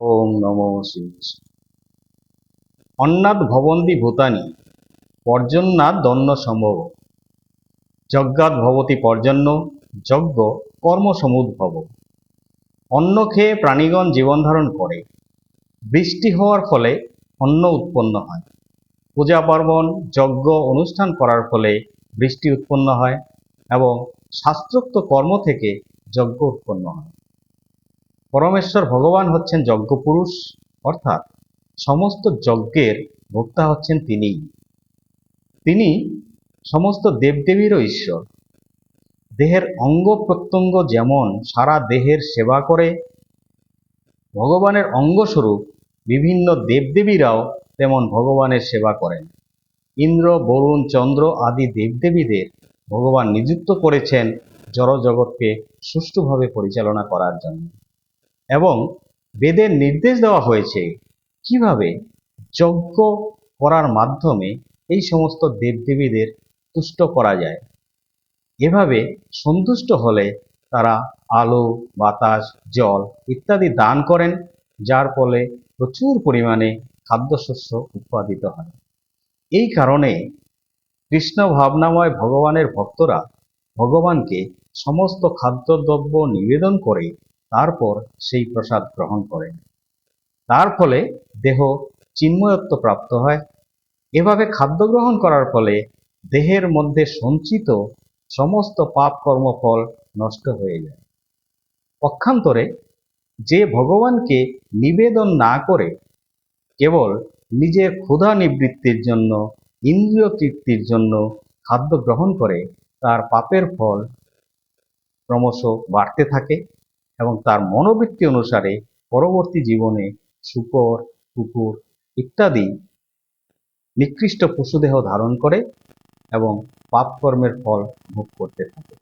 ওম নমো শিবায়। অন্নাৎ ভবন্তি ভূতানি পর্জন্যাৎ দন্য সম্ভব। যজ্ঞাৎ ভবতি পর্জন্য যজ্ঞ কর্ম সমুদ্ভব। অন্ন খেয়ে প্রাণীগণ জীবন ধারণ করে। বৃষ্টি হওয়ার ফলে অন্ন উৎপন্ন হয়। পূজা পার্বণ যজ্ঞ অনুষ্ঠান করার ফলে বৃষ্টি উৎপন্ন হয় এবং শাস্ত্রোক্ত কর্ম থেকে যজ্ঞ উৎপন্ন হয়। পরমেশ্বর ভগবান হচ্ছেন যজ্ঞপুরুষ, অর্থাৎ সমস্ত যজ্ঞের ভোক্তা হচ্ছেন তিনিই। তিনি সমস্ত দেবদেবীরও ঈশ্বর। দেহের অঙ্গ প্রত্যঙ্গ যেমন সারা দেহের সেবা করে, ভগবানের অঙ্গস্বরূপ বিভিন্ন দেবদেবীরাও তেমন ভগবানের সেবা করেন। ইন্দ্র, বরুণ, চন্দ্র আদি দেবদেবীদের ভগবান নিযুক্ত করেছেন জড়জগৎকে সুষ্ঠুভাবে পরিচালনা করার জন্য। এবং বেদের নির্দেশ দেওয়া হয়েছে কিভাবে যজ্ঞ করার মাধ্যমে এই সমস্ত দেবদেবীদের তুষ্ট করা যায়। এভাবে সন্তুষ্ট হলে তারা আলো, বাতাস, জল ইত্যাদি দান করেন, যার ফলে প্রচুর পরিমাণে খাদ্যশস্য উৎপাদিত হয়। এই কারণে কৃষ্ণ ভাবনাময় ভগবানের ভক্তরা ভগবানকে সমস্ত খাদ্যদ্রব্য নিবেদন করে তারপর সেই প্রসাদ গ্রহণ করেন। তার ফলে দেহ চিন্ময়ত্ব প্রাপ্ত হয়। এভাবে খাদ্য গ্রহণ করার ফলে দেহের মধ্যে সঞ্চিত সমস্ত পাপ কর্মফল নষ্ট হয়ে যায়। পক্ষান্তরে যে ভগবানকে নিবেদন না করে কেবল নিজের ক্ষুধা নিবৃত্তির জন্য, ইন্দ্রিয় তৃপ্তির জন্য খাদ্য গ্রহণ করে, তার পাপের ফল ক্রমশ বাড়তে থাকে এবং তার মনোবৃত্তি অনুসারে পরবর্তী জীবনে শূকর, কুকুর ইত্যাদি নিকৃষ্ট পশুদেহ ধারণ করে এবং পাপ কর্মের ফল ভোগ করতে থাকে।